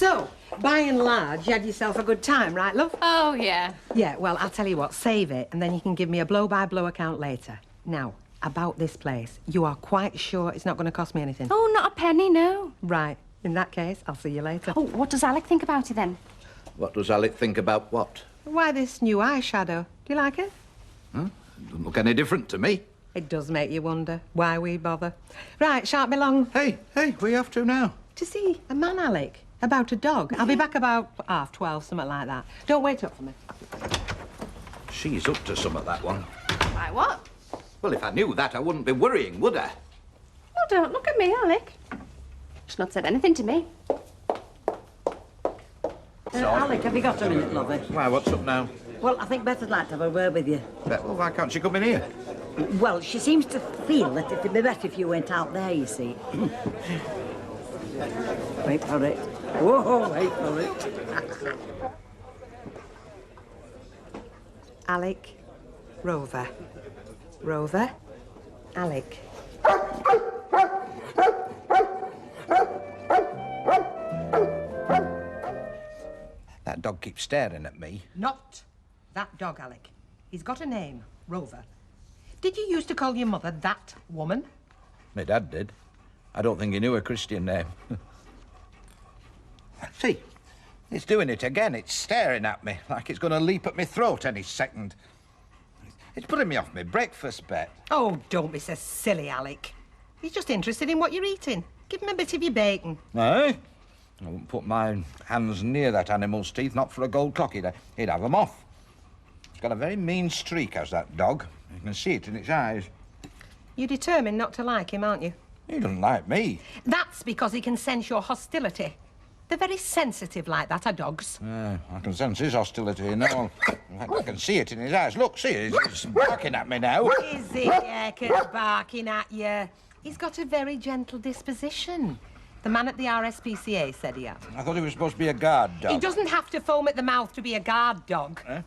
So, by and large, you had yourself a good time, right, love? Oh, yeah. Yeah, well, I'll tell you what, save it, and then you can give me a blow-by-blow account later. Now, about this place, you are quite sure it's not going to cost me anything? Oh, not a penny, no. Right. In that case, I'll see you later. Oh, what does Alec think about it, then? What does Alec think about what? Why, this new eyeshadow. Do you like it? Huh? Doesn't look any different to me. It does make you wonder why we bother. Right, shan't be long. Hey, where are you off to now? To see a man, Alec, about a dog. I'll be back about 12:30, something like that. Don't wait up for me. She's up to some of that one. Like what? Well, if I knew that, I wouldn't be worrying, would I? Oh, don't look at me, Alec. She's not said anything to me. Alec, have you got a minute, lovey? Why, what's up now? Well, I think Beth would like to have a word with you. Well, why can't she come in here? Well, she seems to feel that it'd be better if you went out there, you see. Wait for it. Whoa, wait for it. Alec, Rover. Rover, Alec. That dog keeps staring at me. Not that dog, Alec. He's got a name, Rover. Did you used to call your mother that woman? My dad did. I don't think he knew a Christian name. See, it's doing it again. It's staring at me like it's going to leap at my throat any second. It's putting me off my breakfast bet. Oh, don't be so silly, Alec. He's just interested in what you're eating. Give him a bit of your bacon. Eh? I wouldn't put my hands near that animal's teeth, not for a gold clock. He'd have them off. It's got a very mean streak, has that dog. You can see it in its eyes. You're determined not to like him, aren't you? He doesn't like me. That's because he can sense your hostility. They're very sensitive like that, are dogs. I can sense his hostility, you know. In fact, I can see it in his eyes. Look, see, he's barking at me now. Is he, Eckert, barking at you? He's got a very gentle disposition. The man at the RSPCA said he had. I thought he was supposed to be a guard dog. He doesn't have to foam at the mouth to be a guard dog. Eh?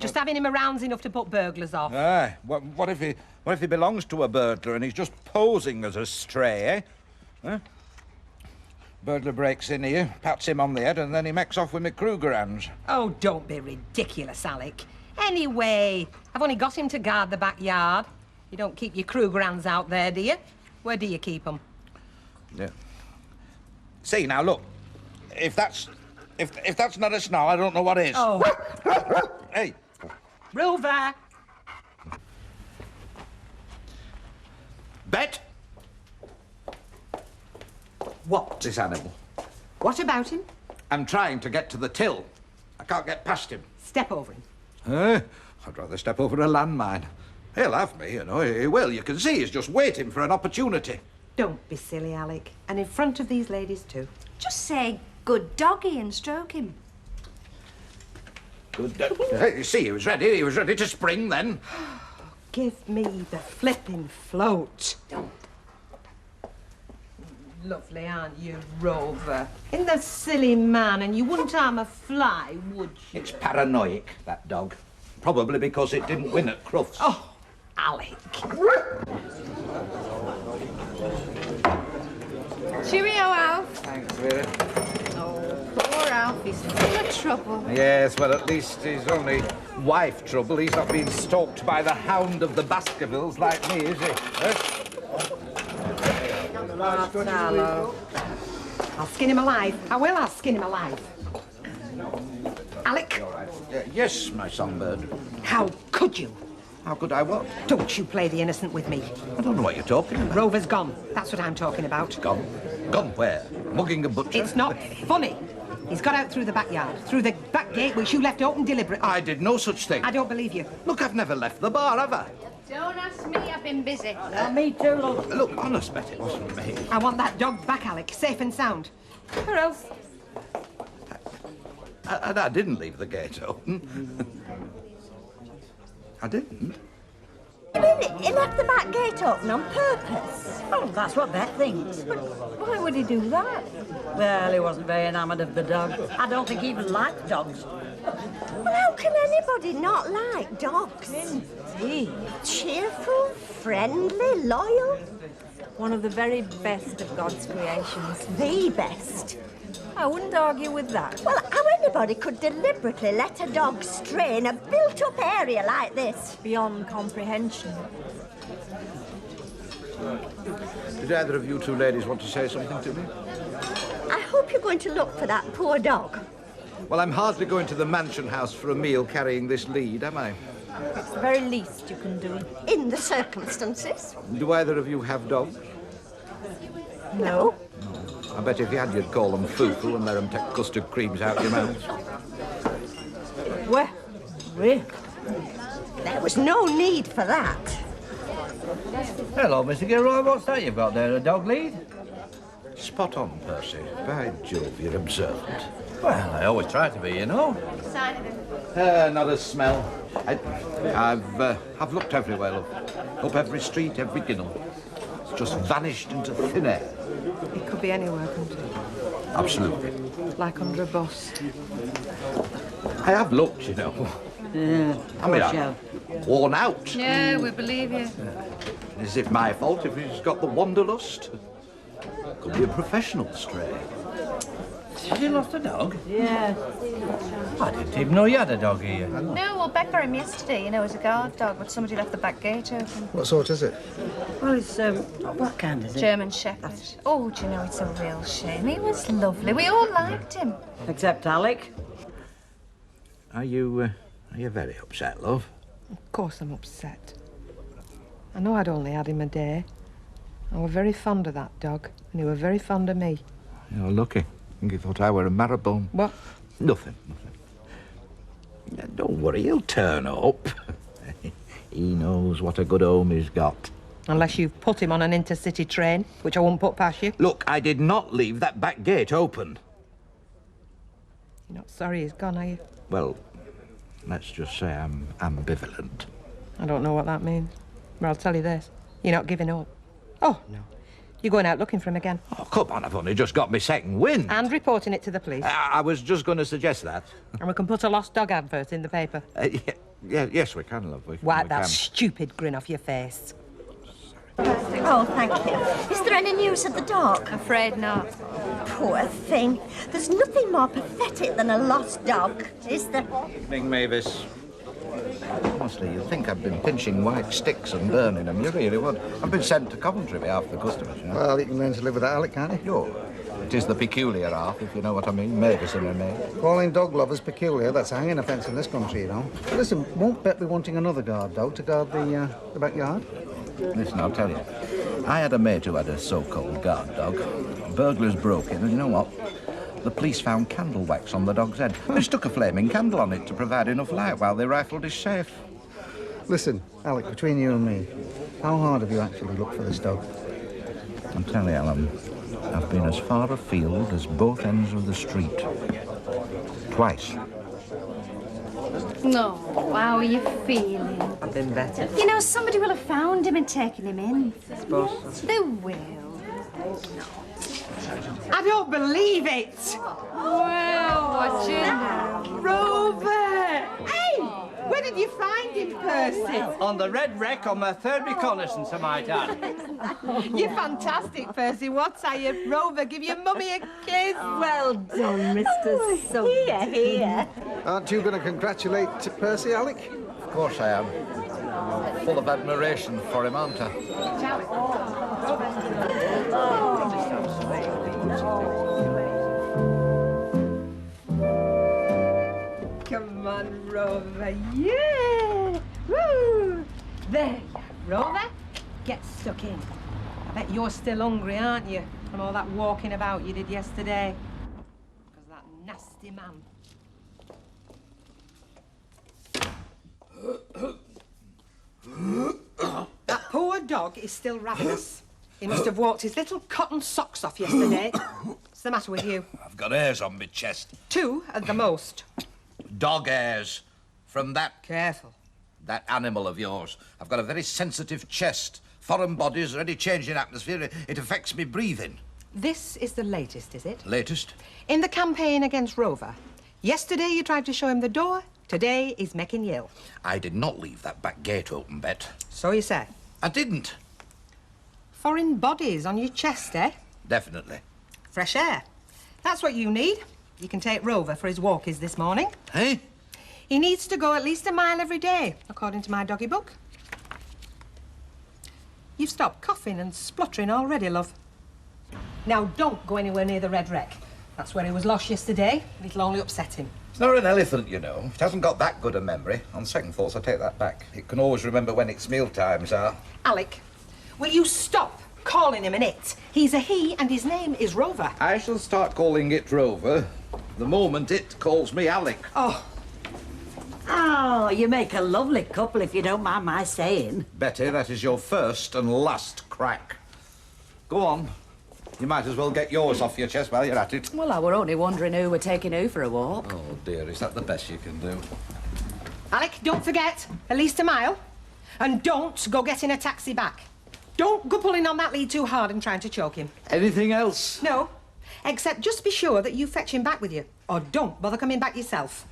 Just having him around's enough to put burglars off. Aye. What if he belongs to a burglar and he's just posing as a stray, eh? Huh? Burglar breaks in here, pats him on the head, and then he makes off with me Kruger hands. Oh, don't be ridiculous, Alec. Anyway, I've only got him to guard the backyard. You don't keep your Kruger hands out there, do you? Where do you keep them? Yeah. See, now, look. If that's not a snarl, I don't know what is. Oh. Hey. Rover! Bet! What? This animal. What about him? I'm trying to get to the till. I can't get past him. Step over him. I'd rather step over a landmine. He'll have me, you know. He will. You can see he's just waiting for an opportunity. Don't be silly, Alec. And in front of these ladies, too. Just say, good doggy, and stroke him. Good. Hey, you see, he was ready. He was ready to spring then. Give me the flipping float. Don't. Lovely, aren't you, Rover? In the silly man, and you wouldn't harm a fly, would you? It's paranoid, that dog. Probably because it didn't win at Crufts. Oh, Alec. Cheerio, Alf. Thanks, Vera. Oh, poor Alf. He's full of trouble. Yes, well, at least he's only wife trouble. He's not being stalked by the hound of the Baskervilles like me, is he? Hello. I'll skin him alive. I will, I'll skin him alive. Alec? Yes, my songbird. How could you? How could I what? Don't you play the innocent with me. I don't know what you're talking about. Rover's gone. That's what I'm talking about. Gone? Gone where? Mugging a butcher? It's not funny. He's got out through the backyard, through the back gate which you left open deliberately. I did no such thing. I don't believe you. Look, I've never left the bar, have I? Don't ask me, I've been busy. Me too, love. Look, honest, Bet, it wasn't me. I want that dog back, Alec, safe and sound. Or else... I didn't leave the gate open. I didn't. You mean he left the back gate open on purpose? Oh, that's what Beth thinks. Why would he do that? Well, he wasn't very enamoured of the dog. I don't think he even liked dogs. Well, how can anybody not like dogs? Indeed. Cheerful, friendly, loyal. One of the very best of God's creations. The best. I wouldn't argue with that. Well, how anybody could deliberately let a dog stray in a built-up area like this? Beyond comprehension. Did either of you two ladies want to say something to me? I hope you're going to look for that poor dog. Well, I'm hardly going to the mansion house for a meal carrying this lead, am I? It's the very least you can do. In the circumstances. Do either of you have dogs? No. I bet if you had, you'd call them foo-foo and let them take custard creams out your mouths. Well, really? There was no need for that. Hello, Mr. Gilroy. What's that you've got there, a dog lead? Spot on, Percy. By Jove, you're observant. Well, I always try to be, you know. Not a smell. I've looked everywhere, love. Up every street, every ginnel. It's just vanished into thin air. It could be anywhere, couldn't it? Absolutely. Like under a bus. I have looked, you know. Yeah, I mean, I'm worn out. Yeah, we believe you. Is it my fault if he's got the wanderlust? Could be a professional stray. You lost a dog? Yeah. I didn't even know you had a dog here. No, well, Beck got him yesterday, you know, as a guard dog, but somebody left the back gate open. What sort is it? Well, it's, what kind is it? German Shepherd. Oh, do you know, it's a real shame. He was lovely. We all liked him. Except Alec. Are you very upset, love? Of course I'm upset. I know I'd only had him a day. I were very fond of that dog, and he were very fond of me. You're lucky. I think he thought I were a marrowbone. What? Nothing. Yeah, don't worry, he'll turn up. He knows what a good home he's got. Unless you've put him on an intercity train, which I won't put past you. Look, I did not leave that back gate open. You're not sorry he's gone, are you? Well, let's just say I'm ambivalent. I don't know what that means. But I'll tell you this. You're not giving up. Oh, no. You're going out looking for him again. Oh, come on, I've only just got my second wind. And reporting it to the police. I was just going to suggest that. And we can put a lost dog advert in the paper. Yes, we can, love. Wipe we that can. stupid grin off your face. Oh, thank you. Is there any news of the dog? Afraid not. Poor thing. There's nothing more pathetic than a lost dog, is there? Evening, Mavis. Honestly, you'd think I'd been pinching white sticks and burning them. You really would. I've been sent to Coventry by half the customers, you know. Well, you can learn to live with that, Alec, can't you? Sure. It is the peculiar half, if you know what I mean. Mavis and her maid. Calling dog lovers peculiar, that's a hanging offence in this country, you know. But listen, won't Bet be wanting another guard dog to guard the backyard? Listen, I'll tell you. I had a mate who had a so-called guard dog. Burglars broke in, and you know what? The police found candle wax on the dog's head. They stuck a flaming candle on it to provide enough light while they rifled his safe. Listen, Alec, between you and me, how hard have you actually looked for this dog? I'll tell you, Alan, I've been as far afield as both ends of the street. Twice. No, how are you feeling? I've been better. You know, somebody will have found him and taken him in. I suppose. They will. I don't believe it! Well, what you know? Rover! Hey! Where did you find him, Percy? On the red wreck on my third reconnaissance, I might add. You're fantastic, Percy. What are you? Rover, give your mummy a kiss. Well done, Mr. Sugden. Here. Aren't you going to congratulate Percy, Alec? Of course I am. Full of admiration for him, aren't I? Come on, Rover. Yeah! Woo! There you are, Rover. Get stuck in. I bet you're still hungry, aren't you? From all that walking about you did yesterday. Because that nasty man. That poor dog is still ravenous. He must have walked his little cotton socks off yesterday. What's the matter with you? I've got hairs on my chest. 2 at the most. Dog hairs. From that Careful. animal of yours. I've got a very sensitive chest. Foreign bodies are any change in atmosphere. It affects me breathing. This is the latest, is it? Latest? In the campaign against Rover. Yesterday you tried to show him the door. Today he's making you ill. I did not leave that back gate open, Bet. So you say. I didn't. Foreign bodies on your chest, eh? Definitely. Fresh air. That's what you need. You can take Rover for his walkies this morning. Hey? He needs to go at least a mile every day, according to my doggy book. You've stopped coughing and spluttering already, love. Now, don't go anywhere near the red wreck. That's where he was lost yesterday. It'll only upset him. It's not an elephant, you know. It hasn't got that good a memory. On second thoughts, I take that back. It can always remember when its meal times are. Alec, will you stop calling him an it? He's a he, and his name is Rover. I shall start calling it Rover the moment it calls me Alec. Oh. Oh, you make a lovely couple, if you don't mind my saying. Betty, that is your first and last crack. Go on. You might as well get yours off your chest while you're at it. Well, I were only wondering who were taking who for a walk. Oh, dear, is that the best you can do? Alec, don't forget, at least a mile. And don't go getting a taxi back. Don't go pulling on that lead too hard and trying to choke him. Anything else? No, except just be sure that you fetch him back with you. Or don't bother coming back yourself.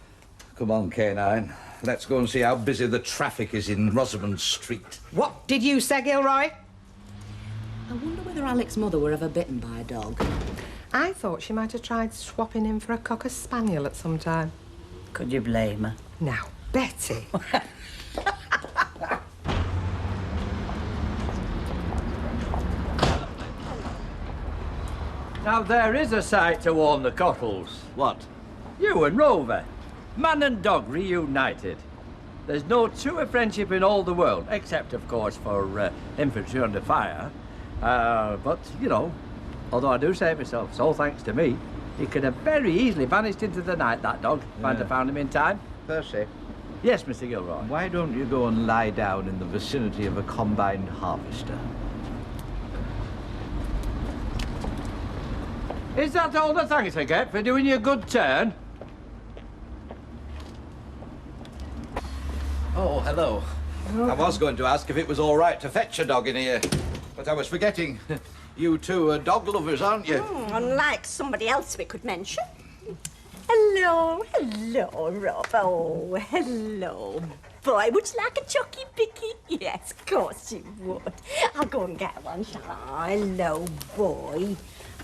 Come on, Canine. Let's go and see how busy the traffic is in Rosamond Street. What did you say, Gilroy? I wonder whether Alec's mother were ever bitten by a dog. I thought she might have tried swapping him for a cocker spaniel at some time. Could you blame her? Now, Betty. Now, there is a sight to warn the cockles. What? You and Rover. Man and dog reunited. There's no truer friendship in all the world, except, of course, for infantry under fire. But, you know, although I do say myself, so thanks to me, he could have very easily vanished into the night, that dog, if I'd have found him in time. Percy, Yes, Mr. Gilroy. why don't you go and lie down in the vicinity of a combined harvester? Is that all the thanks I get for doing you a good turn? Oh, hello. I was going to ask if it was all right to fetch a dog in here, but I was forgetting. You two are dog lovers, aren't you? Unlike somebody else we could mention. Hello, Rob. Oh, hello, boy. Would you like a chucky picky? Yes, of course you would. I'll go and get one, shall I? Hello, boy.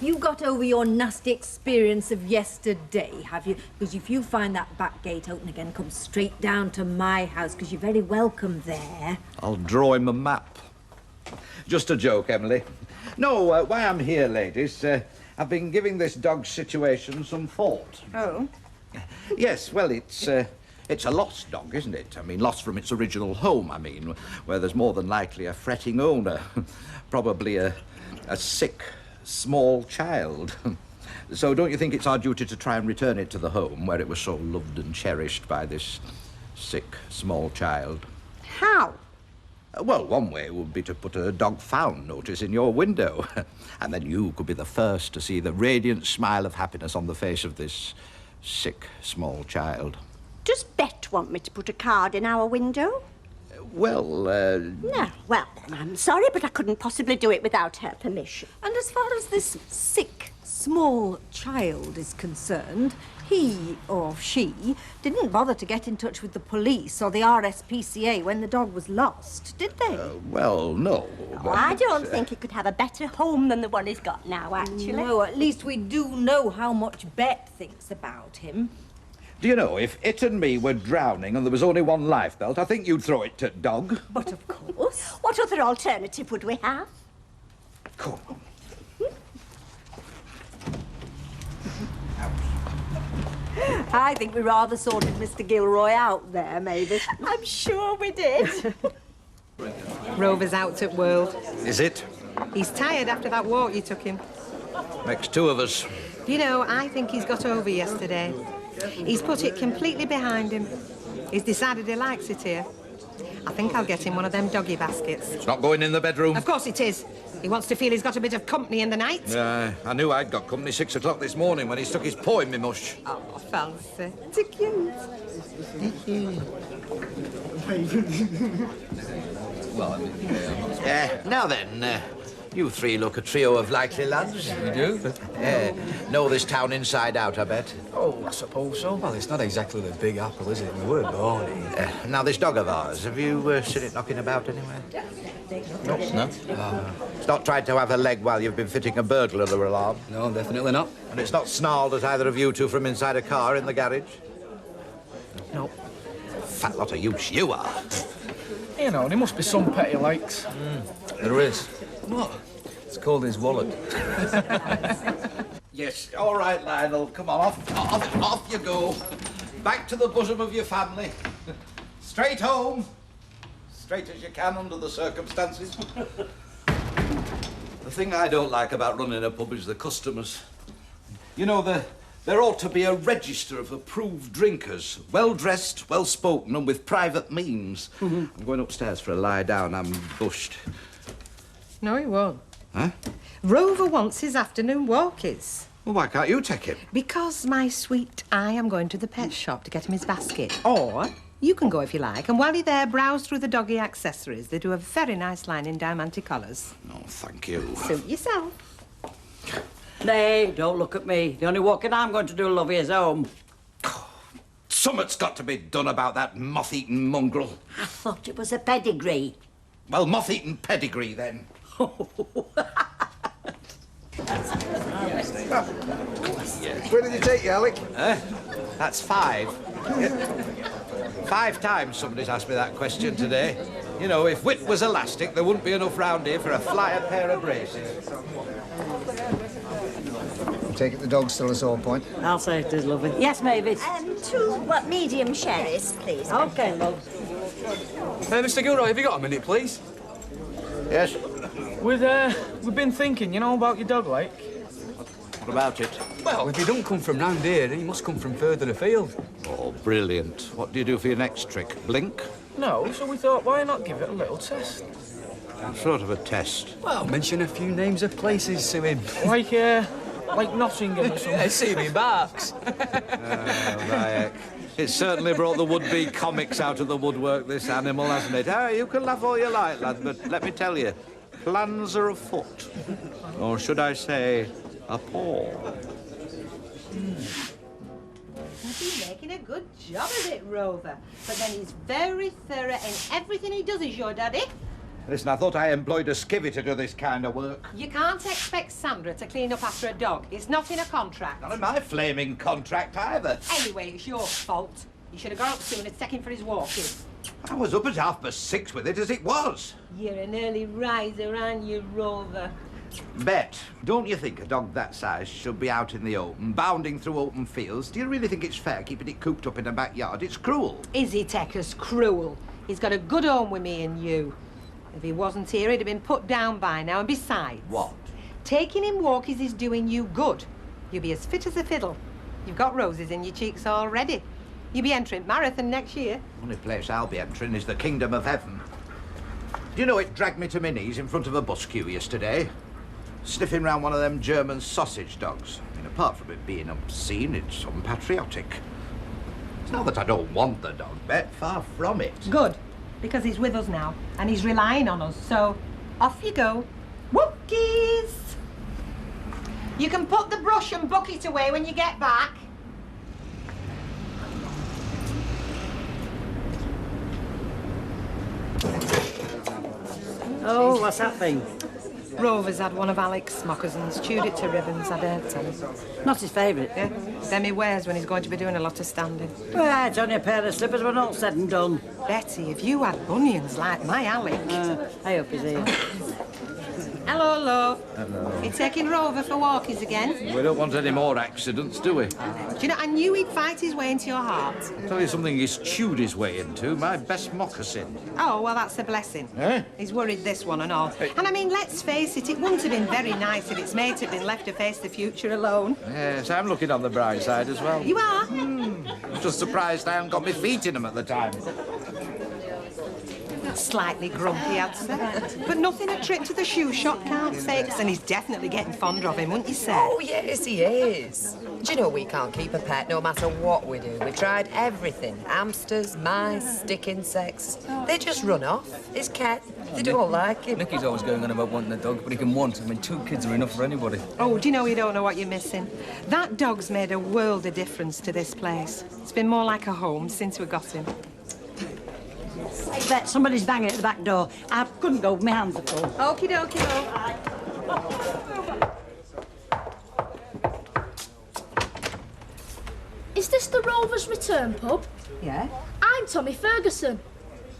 You got over your nasty experience of yesterday, have you? Because if you find that back gate open again, come straight down to my house, because you're very welcome there. I'll draw him a map. Just a joke, Emily. No, why I'm here, ladies, I've been giving this dog's situation some thought. Oh? Yes, well, it's a lost dog, isn't it? I mean, lost from its original home, I mean, where there's more than likely a fretting owner. Probably a sick, small child. So don't you think it's our duty to try and return it to the home where it was so loved and cherished by this sick, small child? How? Well, one way would be to put a dog found notice in your window. And then you could be the first to see the radiant smile of happiness on the face of this sick, small child. Does Bet want me to put a card in our window? Well, No. Well, then, I'm sorry, but I couldn't possibly do it without her permission. And as far as this sick, small child is concerned, he or she didn't bother to get in touch with the police or the RSPCA when the dog was lost, did they? well, no. Oh, I don't think he could have a better home than the one he's got now, actually. No, at least we do know how much Bet thinks about him. Do you know, if it and me were drowning and there was only one lifebelt, I think you'd throw it to dog. But of course. What other alternative would we have? Come on. I think we rather sorted Mr. Gilroy out there, maybe. I'm sure we did. Rover's out at World. Is it? He's tired after that walk you took him. Makes two of us. You know, I think he's got over yesterday. He's put it completely behind him. He's decided he likes it here. I think I'll get him one of them doggy baskets. It's not going in the bedroom. Of course it is. He wants to feel he's got a bit of company in the night. I knew I'd got company 6 o'clock this morning when he stuck his paw in me mush. Oh, fancy. Too cute. Now then, You three look a trio of likely lads. We do. Know this town inside out, I bet. Oh, I suppose so. Well, it's not exactly the Big Apple, is it? We were born here. Now, this dog of ours, have you seen it knocking about anywhere? No. It's not tried to have a leg while you've been fitting a burglar alarm? No, definitely not. And it's not snarled at either of you two from inside a car in the garage? No. Fat lot of use you are. You know, there must be some petty likes. There is. What? It's called his wallet. Yes, all right, Lionel. Come on, off you go. Back to the bosom of your family. Straight home. Straight as you can under the circumstances. The thing I don't like about running a pub is the customers. You know, there ought to be a register of approved drinkers. Well-dressed, well-spoken, and with private means. I'm going upstairs for a lie down. I'm bushed. No, he won't. Huh? Rover wants his afternoon walkies. Well, why can't you take him? Because, my sweet, I am going to the pet shop to get him his basket. Or you can go if you like, and while you're there, browse through the doggy accessories. They do a very nice line in diamante colours. No, thank you. Suit yourself. Nay, don't look at me. The only walking I'm going to do, lovey, is home. Something's got to be done about that moth-eaten mongrel. I thought it was a pedigree. Well, moth-eaten pedigree, then. Where did you take you, Alec? That's 5. 5 times somebody's asked me that question today. You know, if wit was elastic, there wouldn't be enough round here for a flyer pair of braces. I take it the dog's still a sore point. I'll say it is, lovely. Yes, Mavis. 2 medium sherries, please. OK, love. Mr. Gilroy, have you got a minute, please? Yes? We've been thinking, you know, about your dog, like. What about it? Well, if he don't come from round here, he must come from further afield. Oh, brilliant. What do you do for your next trick? Blink? No, so we thought, why not give it a little test? What sort of a test? Well, mention a few names of places to him. Like Nottingham or something. Yeah, see me barks. Right. It's certainly brought the would-be comics out of the woodwork, this animal, hasn't it? You can laugh all you like, lad, but let me tell you, plans are afoot. Or should I say, a paw. He's making a good job of it, Rover. But then he's very thorough in everything he does, is your daddy. Listen, I thought I employed a skivvy to do this kind of work. You can't expect Sandra to clean up after a dog. It's not in a contract. Not in my flaming contract either. Anyway, it's your fault. You should have got up sooner to take him for his walking. I was up at 6:30 with it as it was. You're an early riser, aren't you, Rover? Bet, don't you think a dog that size should be out in the open, bounding through open fields? Do you really think it's fair keeping it cooped up in a backyard? It's cruel. Is it, Eckers, cruel? He's got a good home with me and you. If he wasn't here, he'd have been put down by now. And besides... What? Taking him walkies is doing you good. You'll be as fit as a fiddle. You've got roses in your cheeks already. You'll be entering marathon next year. The only place I'll be entering is the kingdom of heaven. Do you know it dragged me to my knees in front of a bus queue yesterday? Sniffing round one of them German sausage dogs. I mean, apart from it being obscene, it's unpatriotic. It's not that I don't want the dog, Bet. Far from it. Good, because he's with us now, and he's relying on us, so off you go. Wookies! You can put the brush and bucket away when you get back. Oh, what's that thing? Rover's had one of Alec's moccasins, chewed it to ribbons, I dare tell him. Not his favourite. Yeah, them he wears when he's going to be doing a lot of standing. Well, it's only a pair of slippers when all said and done. Betty, if you had bunions like my Alec... I hope he's here. Hello, love. Hello. You taking Rover for walkies again? We don't want any more accidents, do we? Do you know, I knew he'd fight his way into your heart. I'll tell you something he's chewed his way into, my best moccasin. Oh, well, that's a blessing. Eh? He's worried this one and all. And I mean, let's face it, it wouldn't have been very nice if its mate had been left to face the future alone. Yes, I'm looking on the bright side as well. You are? I'm just surprised I haven't got my feet in them at the time. Slightly grumpy, I'd say. But nothing a trip to the shoe shop can't fix. And he's definitely getting fonder of him, wouldn't you say? Oh, yes, he is. Do you know we can't keep a pet no matter what we do? We tried everything. Hamsters, mice, stick insects. They just run off. It's cat. They don't like him. Nicky's always going on about wanting a dog, but he can want. I mean, 2 kids are enough for anybody. Oh, do you know you don't know what you're missing? That dog's made a world of difference to this place. It's been more like a home since we got him. I bet somebody's banging at the back door. I couldn't go, my hands are full. Okie dokie, Is this the Rover's return pub? Yeah? I'm Tommy Ferguson.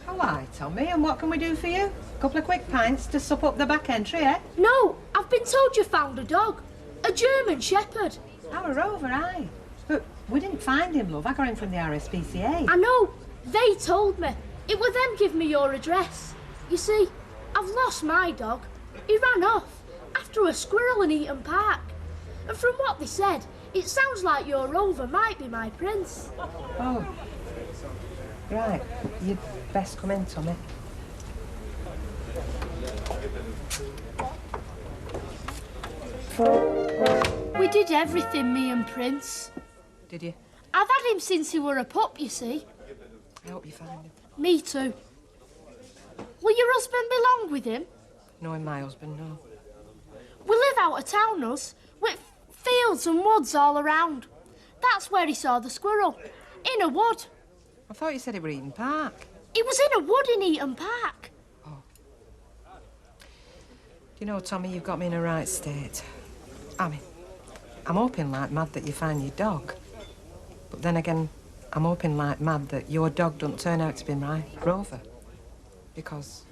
Oh, hi, Tommy. And what can we do for you? A couple of quick pints to sup up the back entry, eh? No, I've been told you found a dog. A German Shepherd. Our Rover, aye. But we didn't find him, love. I got him from the RSPCA. I know. They told me. It were them give me your address. You see, I've lost my dog. He ran off after a squirrel in Eaton Park. And from what they said, it sounds like your Rover might be my prince. Oh. Right. You'd best come in, Tommy. We did everything, me and Prince. Did you? I've had him since he were a pup, you see. I hope you find him. Me too. Will your husband belong with him? Knowing my husband, no. We live out of town, us, with fields and woods all around. That's where he saw the squirrel, in a wood. I thought you said it were Eaton Park. It was in a wood in Eaton Park. Oh. Do you know, Tommy, you've got me in a right state. I mean, I'm hoping like mad that you find your dog. But then again, I'm hoping like mad that your dog doesn't turn out to be my Rover. Because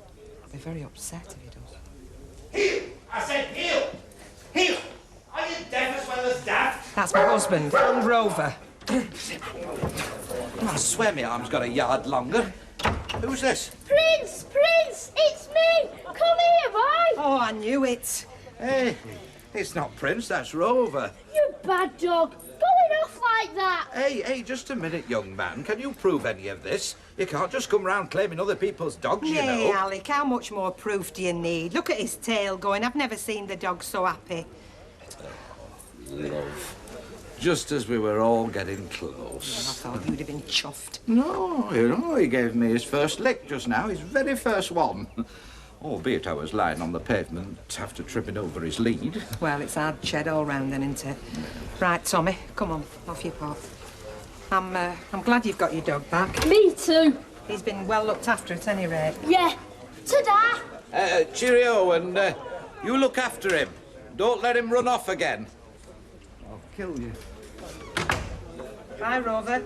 I'll be very upset if he does. Heel! I said heel! Heel! Are you deaf as well as daft? That's my husband, and Rover. I swear my arm's got a yard longer. Who's this? Prince! Prince! It's me! Come here, boy! Oh, I knew it. Hey, it's not Prince, that's Rover. You bad dog! Going off like that! Hey, just a minute, young man. Can you prove any of this? You can't just come round claiming other people's dogs, you know. Hey, Alec, how much more proof do you need? Look at his tail going. I've never seen the dog so happy. Love. Just as we were all getting close. I thought you'd have been chuffed. No, you know, he gave me his first lick just now, his very first one. Albeit I was lying on the pavement after tripping over his lead. Well, it's hard shed all round then, isn't it? Right, Tommy, come on, off you pop. I'm glad you've got your dog back. Me too. He's been well looked after at any rate. Yeah. Ta-da! Cheerio, and you look after him. Don't let him run off again. I'll kill you. Bye, Rover.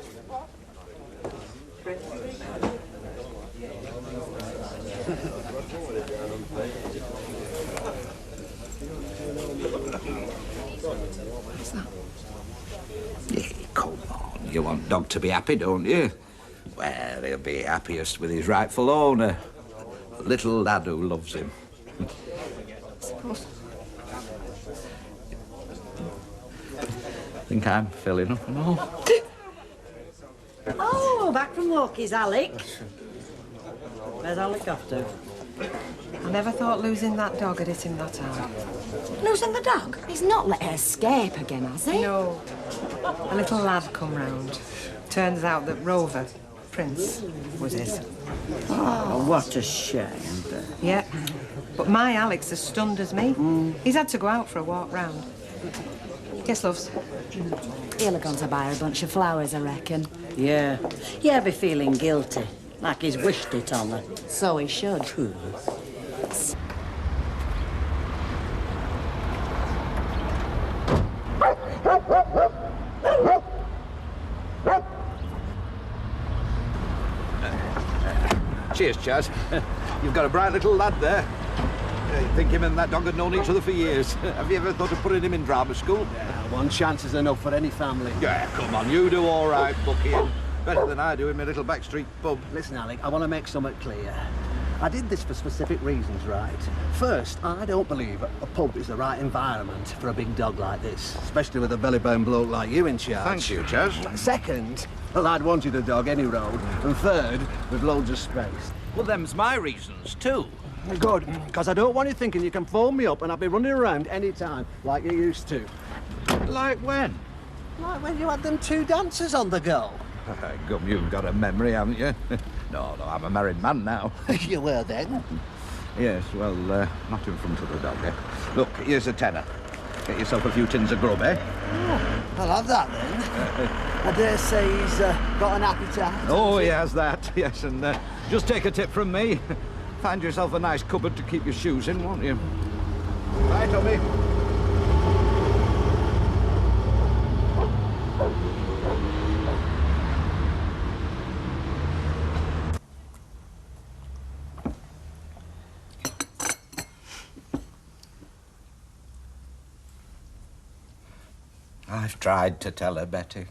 What's that? Yeah, come on. You want dog to be happy, don't you? Well, he'll be happiest with his rightful owner. A little lad who loves him. Think I'm filling up and all. Oh, back from walkies, Alec. Where's Alec off to? I never thought losing that dog had hit him that hard. Losing the dog? He's not let her escape again, has he? No. A little lad come round. Turns out that Rover, Prince, was his. Oh, what a shame. Yeah. But my Alec's as stunned as me. He's had to go out for a walk round. Guess, loves. He'll have gone to buy her a bunch of flowers, I reckon. Yeah. Yeah, be feeling guilty. Like he's wished it on her. So he should. Cheers, Chaz. You've got a bright little lad there. I think him and that dog had known each other for years. Have you ever thought of putting him in drama school? Yeah, one chance is enough for any family. Yeah, come on, you do all right, Bucky. Better than I do in my little backstreet pub. Listen, Alec, I want to make something clear. I did this for specific reasons, right? First, I don't believe a pub is the right environment for a big dog like this, especially with a belly-bound bloke like you in charge. Thank you, Chaz. Second, well, I'd wanted a dog any road. And third, with loads of space. Well, them's my reasons, too. Good, because I don't want you thinking you can phone me up and I'll be running around any time like you used to. Like when? Like when you had them 2 dancers on the go. Gum, you've got a memory, haven't you? No, I'm a married man now. You were then? Yes, well, not in front of the dog, eh? Look, here's a tenner. Get yourself a few tins of grub, eh? Oh, I'll have that then. I dare say he's got an appetite. Oh, he has that, yes, and just take a tip from me. Find yourself a nice cupboard to keep your shoes in, won't you? Bye, Tommy. I've tried to tell her, Betty.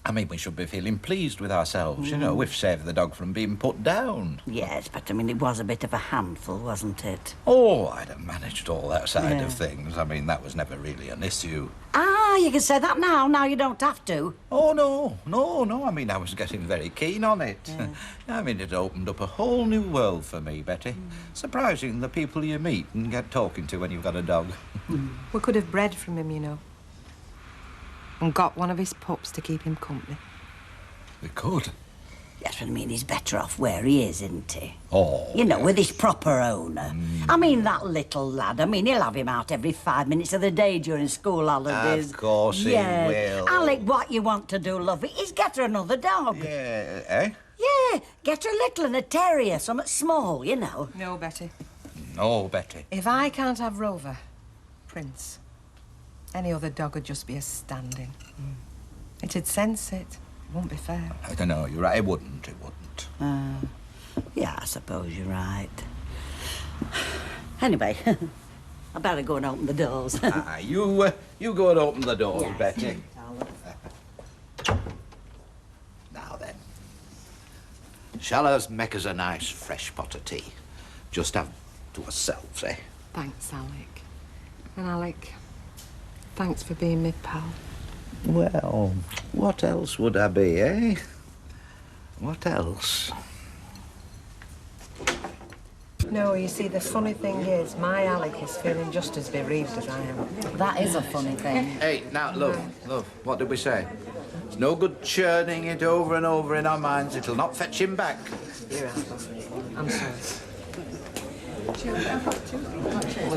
I mean, we should be feeling pleased with ourselves, you know. We've saved the dog from being put down. Yes, but I mean, it was a bit of a handful, wasn't it? Oh, I'd have managed all that side of things. I mean, that was never really an issue. Ah, you can say that now. Now you don't have to. Oh, no. I mean, I was getting very keen on it. Yeah. I mean, it opened up a whole new world for me, Betty. Surprising the people you meet and get talking to when you've got a dog. We could have bred from him, you know. And got one of his pups to keep him company. We could. Yes, but I mean, he's better off where he is, isn't he? Oh, you know, with his proper owner. I mean, that little lad, I mean, he'll have him out every 5 minutes of the day during school holidays. Of course he will. Alec, what you want to do, love, is get her another dog. Yeah, eh? Yeah, get her a little and a terrier, something small, you know. No, Betty. No, Betty. If I can't have Rover, Prince, any other dog would just be a stand-in. It'd sense it. Won't be fair. I don't know, you're right. It wouldn't. Yeah, I suppose you're right. Anyway, I better go and open the doors. You go and open the doors, Yes. Betty. Now then. Shall us make us a nice fresh pot of tea? Just have to ourselves, eh? Thanks, Alec. And Alec, thanks for being my pal. Well, what else would I be, eh? What else? No, you see, the funny thing is, my Alec is feeling just as bereaved as I am. That is a funny thing. Hey, now, love, what did we say? It's no good churning it over and over in our minds. It'll not fetch him back. You're right, love. I'm sorry.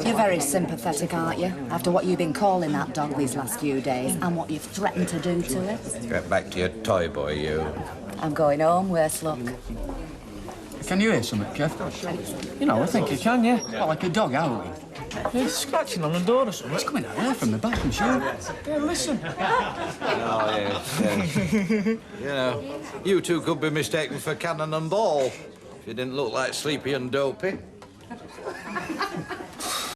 You're very sympathetic, aren't you? After what you've been calling that dog these last few days and what you've threatened to do to it. Get back to your toy boy, you. I'm going home, worse luck. Can you hear something, Kev? You know, I think you can, yeah. Well, like a dog howling. He's scratching on the door or something. It's coming out there from the back, I'm sure. Yeah, listen. Oh, yes. You know, you two could be mistaken for Cannon and Ball if you didn't look like Sleepy and Dopey.